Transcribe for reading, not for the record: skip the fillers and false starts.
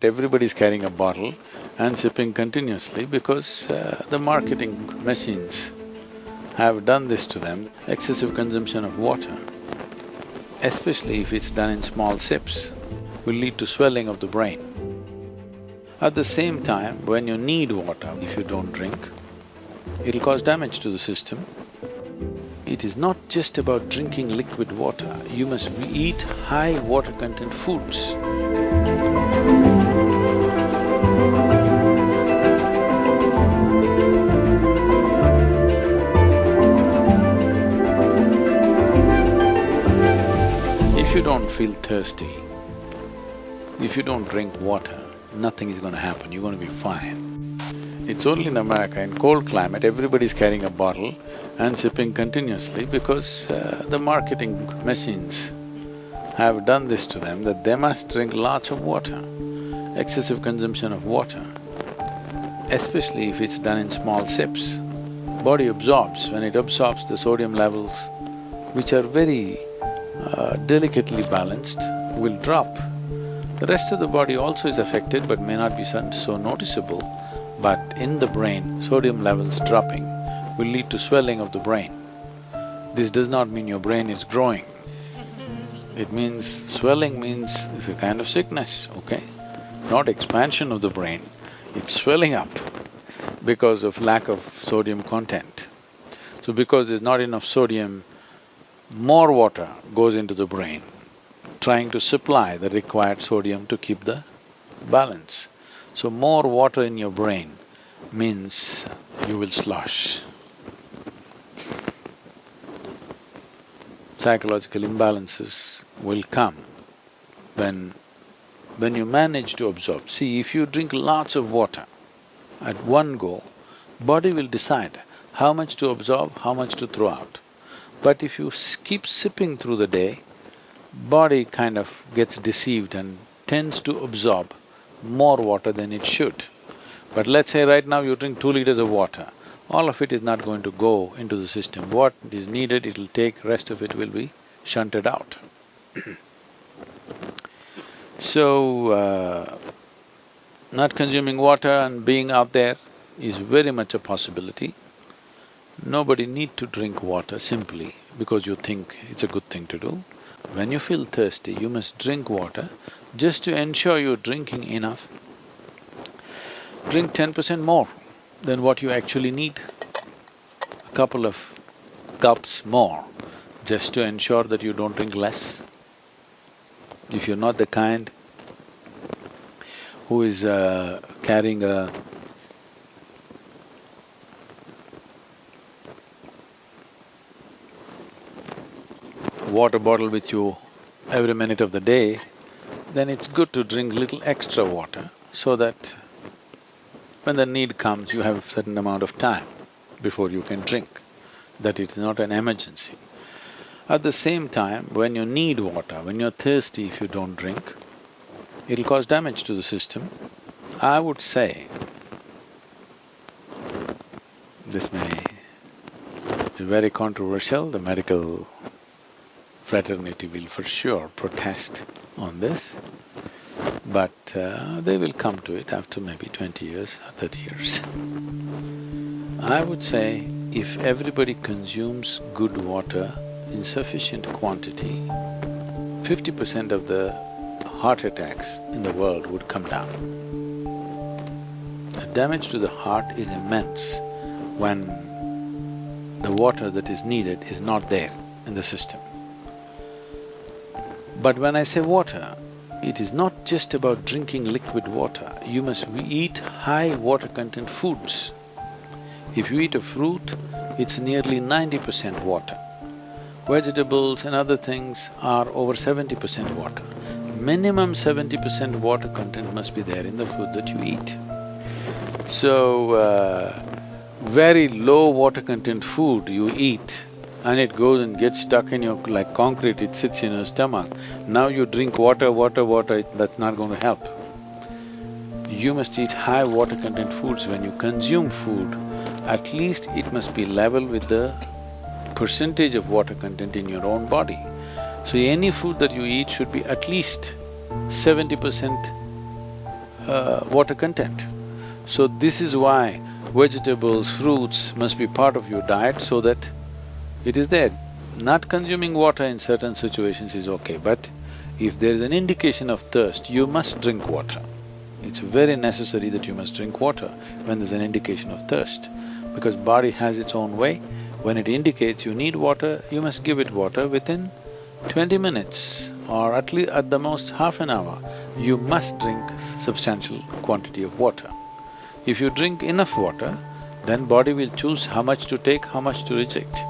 everybody's carrying a bottle and sipping continuously because the marketing machines have done this to them. Excessive consumption of water, especially if it's done in small sips, will lead to swelling of the brain. At the same time, when you need water, if you don't drink, it'll cause damage to the system. It is not just about drinking liquid water, you must eat high water content foods. If you don't feel thirsty, if you don't drink water, nothing is gonna happen, you're gonna be fine. It's only in America, in cold climate, everybody's carrying a bottle and sipping continuously because the marketing machines have done this to them that they must drink lots of water. Excessive consumption of water, especially if it's done in small sips. Body absorbs, when it absorbs the sodium levels, which are very delicately balanced, will drop. The rest of the body also is affected but may not be so noticeable, but in the brain, sodium levels dropping will lead to swelling of the brain. This does not mean your brain is growing. It means… swelling means it's a kind of sickness, okay? Not expansion of the brain, it's swelling up because of lack of sodium content. So because there's not enough sodium, more water goes into the brain, trying to supply the required sodium to keep the balance. So more water in your brain means you will slosh. Psychological imbalances will come when you manage to absorb. See, if you drink lots of water at one go, body will decide how much to absorb, how much to throw out. But if you keep sipping through the day, body kind of gets deceived and tends to absorb more water than it should. But let's say right now you drink 2 liters of water, all of it is not going to go into the system. What is needed, it'll take, rest of it will be shunted out. So, not consuming water and being out there is very much a possibility. Nobody need to drink water simply because you think it's a good thing to do. When you feel thirsty, you must drink water just to ensure you're drinking enough. Drink 10% more than what you actually need, a couple of cups more, just to ensure that you don't drink less. If you're not the kind who is carrying a water bottle with you every minute of the day, then it's good to drink little extra water so that when the need comes, you have a certain amount of time before you can drink, that it is not an emergency. At the same time, when you need water, when you're thirsty, if you don't drink, it'll cause damage to the system. I would say, this may be very controversial, the medical fraternity will for sure protest on this, but they will come to it after maybe 20 years or 30 years. I would say if everybody consumes good water in sufficient quantity, 50% of the heart attacks in the world would come down. The damage to the heart is immense when the water that is needed is not there in the system. But when I say water, it is not just about drinking liquid water, you must eat high water content foods. If you eat a fruit, it's nearly 90% water. Vegetables and other things are over 70% water. Minimum 70% water content must be there in the food that you eat. So, very low water content food you eat and it goes and gets stuck in your… like concrete, it sits in your stomach. Now you drink water, that's not going to help. You must eat high water content foods. When you consume food, at least it must be level with the percentage of water content in your own body. So any food that you eat should be at least 70% water content. So this is why vegetables, fruits must be part of your diet so that it is there. Not consuming water in certain situations is okay, but if there is an indication of thirst, you must drink water. It's very necessary that you must drink water when there's an indication of thirst, because body has its own way. When it indicates you need water, you must give it water within 20 minutes or at least at the most half an hour. You must drink substantial quantity of water. If you drink enough water, then body will choose how much to take, how much to reject.